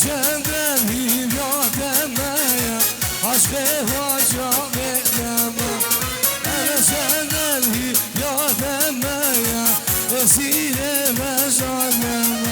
senden bir yademeye aşkı hacam edemem. Hele senden bir yademeye esilemez annemem.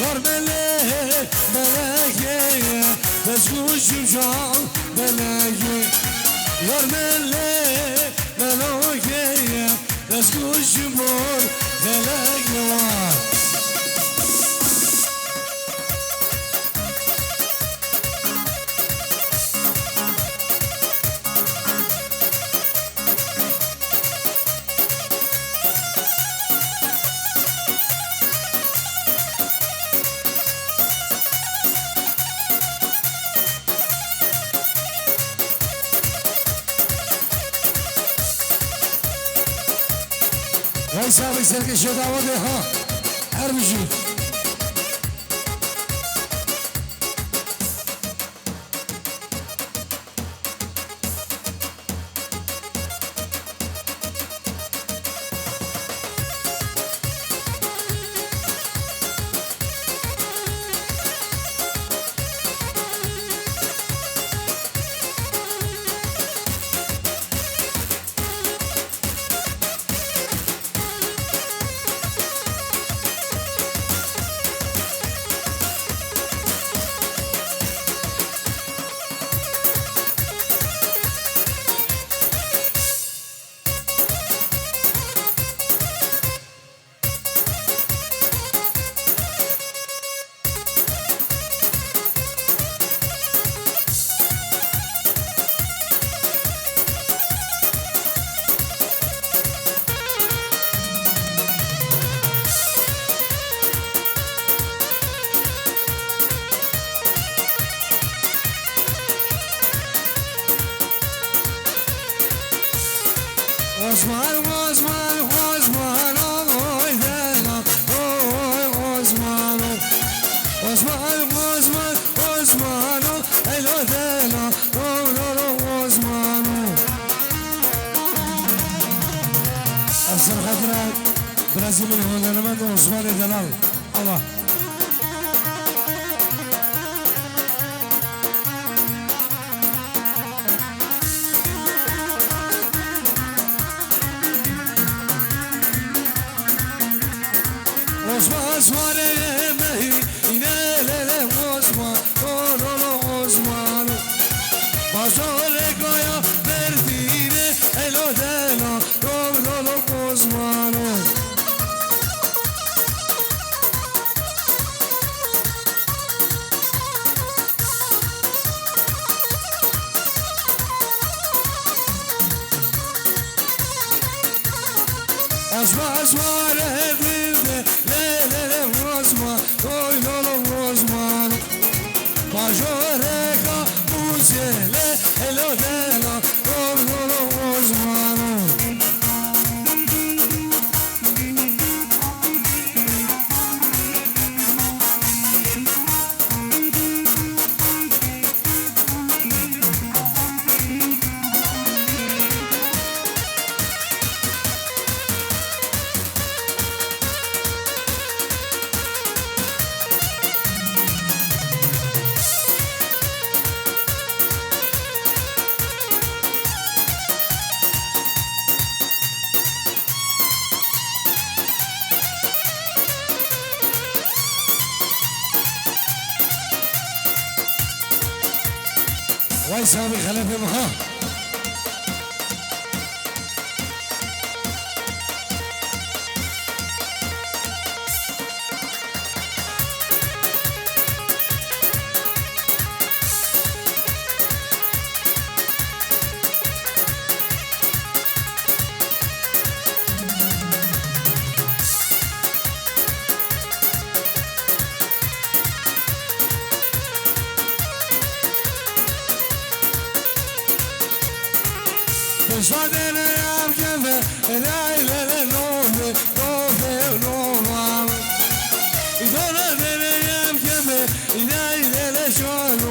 Yar melek melekeye bezguşum can meleke. Yar melek melekeye bezguşum var meleke var. Vay abi sergi şedavı de ha. Her bir şey. Osman, Osman, Osman, oy dela, oy Osman, Osman, Osman, Osman, elo dela, oy Osman. Afsar Khadra, Brazil'in hünermeni Osman Delal. Allah. Osman, Osman, emeği, inelele Osman, oğlum Osman. Bazore koya verdiğine, elo dela, oğlum Osman. Osman, Osman, evlinde, lelele Osman, oğlum Osman. Majore kapuzele, elo dela, oğlum Osman. Vay Sami Khalefe Maha. Müsaadene yapkeme,elaylele nome, nome, nome. İdona dene yapkeme, ilaylele şonu.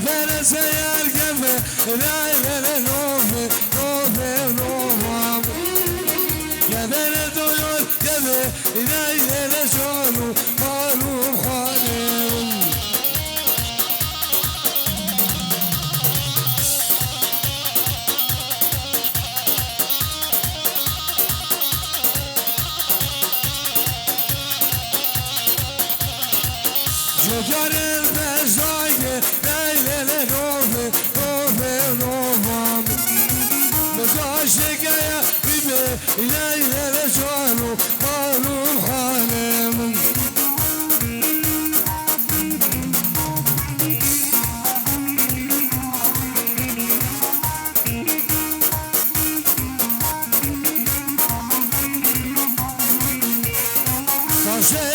كذا سيار كفى لا لا لا نوفي نوفي نوفا كذا ديول كذا لا لا لا شالو مالو حالم جوجار البزاية ليلة لنوفي نوفي نوفام مقاشك يا بيبي ليلة لشانو مالو حالم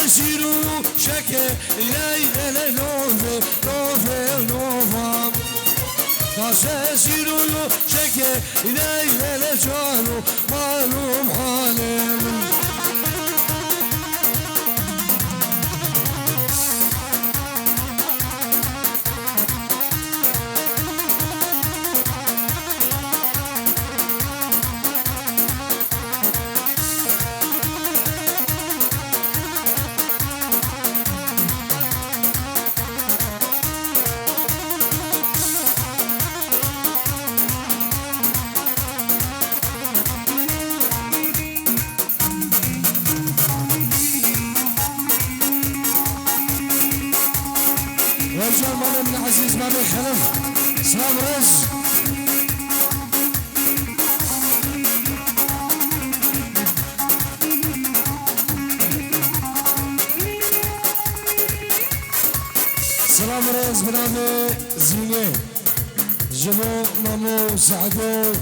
سيرو شكي ليلة لنوفي نوفي نوفام سيرو شكي ليلة لشانو مالو حالم رجال مانا من عزيز مامي خلف سلام رز سلام رز بنامي زيني جمو مامو سعدو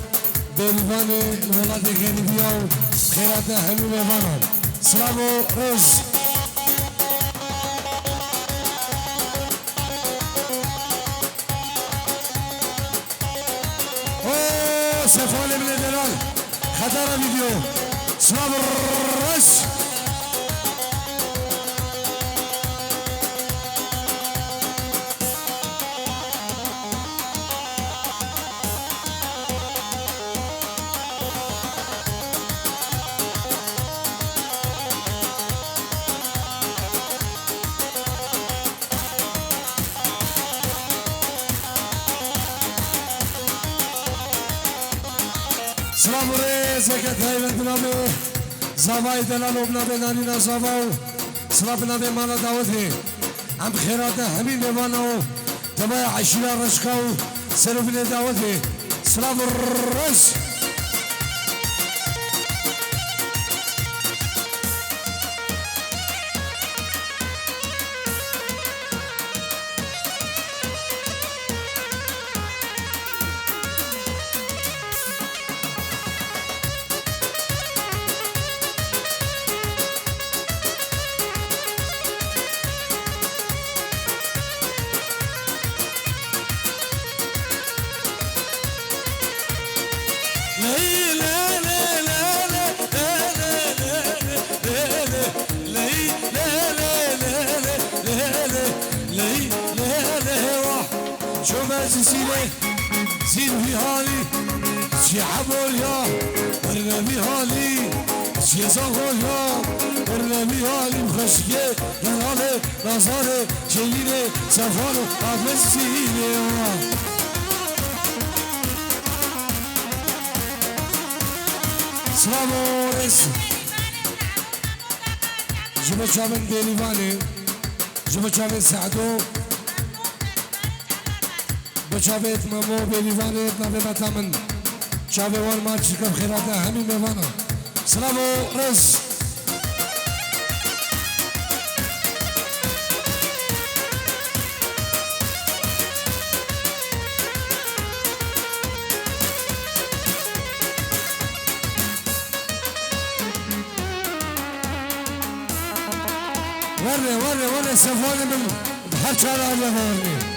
بلباني الولاد غيني بيو خيراته همي ميوانا سلامو رز سفالي من الدلال خطر فيديو سلام الرس سلام ورز زكاة هاي بنامي زواي دلالو بنامي نانينا زواو سلام بنامي مانا دعوتي عم خيراته همين نبانو تبايا عشيرة رشكاو سلو بني دعوتي سلام ورز سيلي زين في حالي شي حبول يا ورنا في حالي شي زغول يا ورنا في حالي مخشكي نهالي نظاري شيليني سفالو عفسيني سلامورس جمع شامن ديليفاني جمع شامن سعدو بچاویت مامو بلیوانه نامه باتامن چاوی وان ما چیکم خیراته همین میوانا سلام و رز ورنه سفانه من هر چاره آلیا ورنه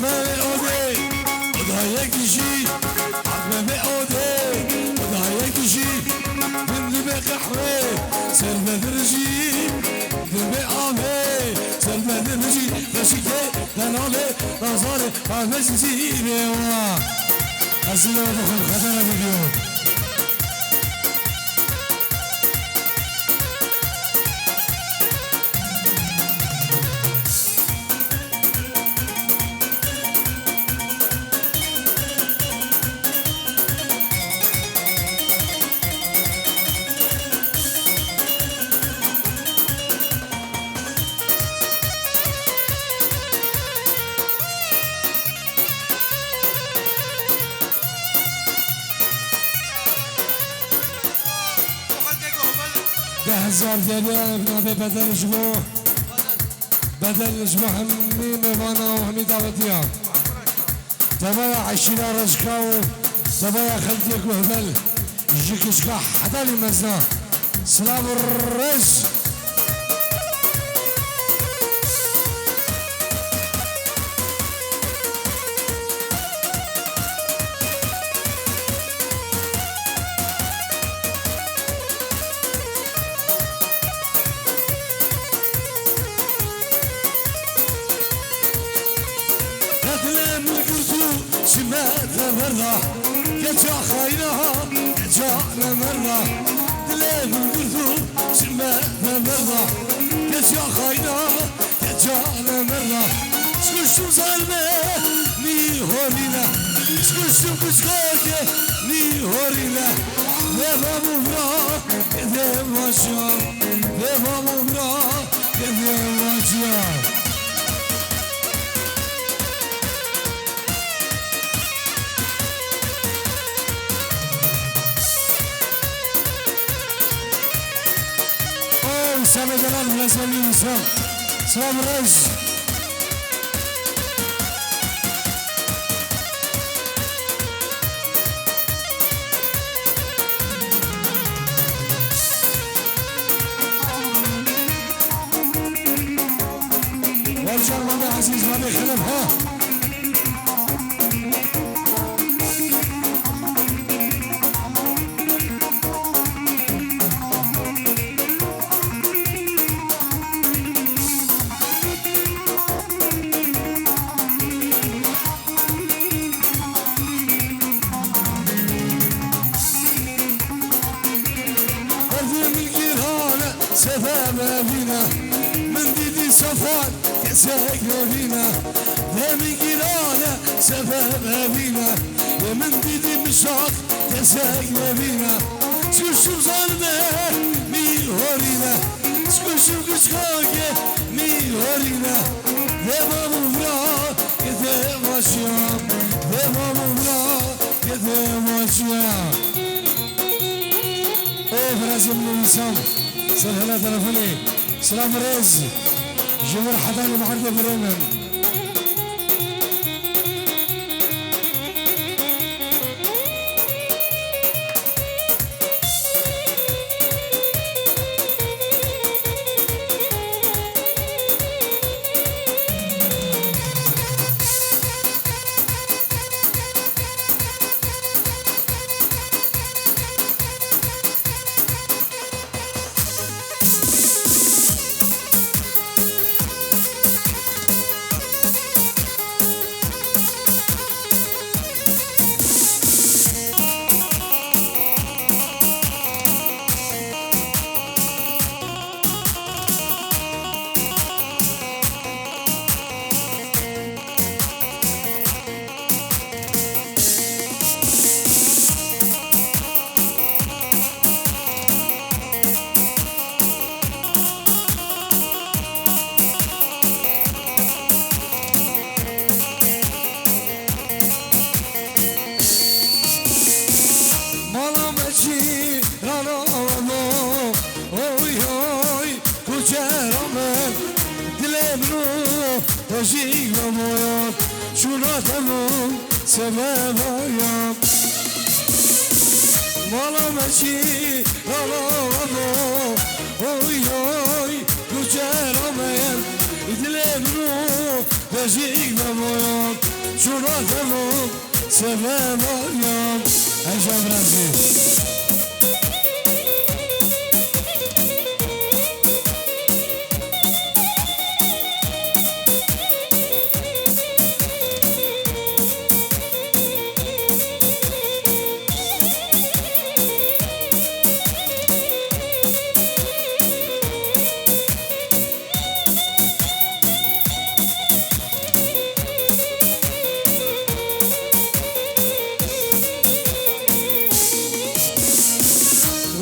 اوده خدای کشی عقب به اوده خدای کشی بند به قهوه سر بدرجی بند به آبه سر بدرجی رشیده دلاله نازاره آمز زیره و از این بخون خطر میگیو هزار دليل نبي بدل جمو بدل جمو همي موانا وهمي دعوتيا تبايا عشينا رزقاو تبايا خلتيك وهبل يجيك شكا حدا لي مزنا سلام الرز مرة يجا خاينها يجا مرة دليل القردو سمعنا مرة يجا خاينها يجا مرة سكشتم ظالمة مي هورينا سكشتم كشكاكة مي هورينا لما مبرا كذا ماشا لما مبرا كذا ماشا سلام جلال ولازمين سلام رز والجار ماضي عزيز ماضي خلف ها سفا بينا من ديدي صفان كساك بينا دامي جيرانا سفا بينا من ديدي مشاق كساك بينا سكشم ظالمة مي هورينا سكشم كشكاكة مي هورينا داما مبرا كده ماشيا داما مبرا كده ماشيا ايه برازيل من سلام تلفوني سلام رز جمهور حضاني محمد بريمن وجيك بمويات شو ناتمون سبابايا مالا ماشي لا اوي كوچه رامين ادلي منو وجيك بمويات جوناتمو سلام يوم عجب رزي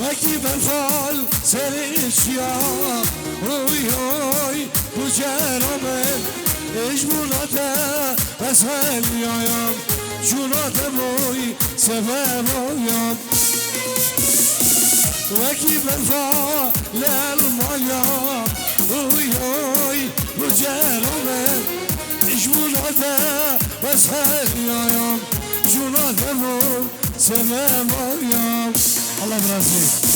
وكيف الفال سريشيا روي روي وجرمن اجبرته اسهل يوم جوناته روي سبب يوم وكيف الفال للمايا روي روي وجرمن اجبرته اسهل يوم جوناته روي سبب يوم الله براسي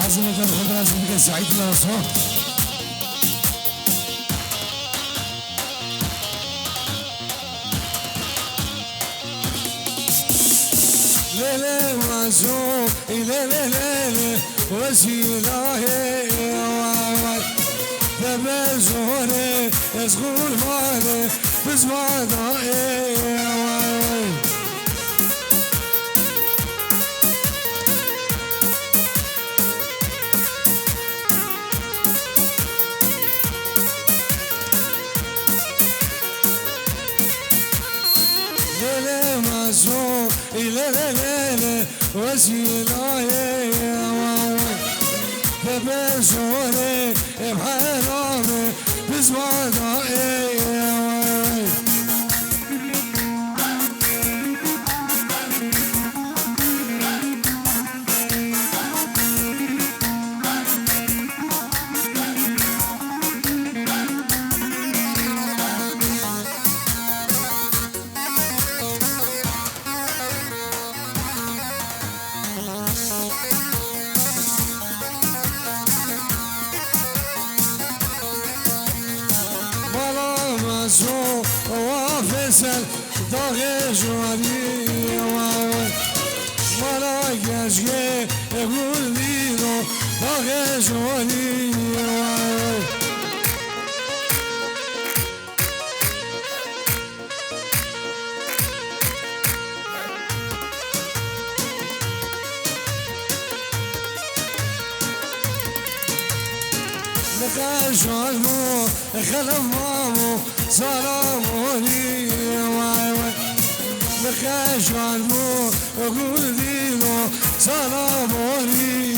عزيمة الخضراء زندقة سعيد الأصوات ليلة وزوق ليلة ليلة وسيلة تبزوري اسغول مالي بزوانا ليلة مزوق ليلة ليلة وسيلة تبزوري بحرامي بزوانا مزو وفصل داغ جوانی مالا گشگه گل دیدو داغ جوانی نقاشانو خلمامو سلاموني نقاشانو قول دينو سلاموني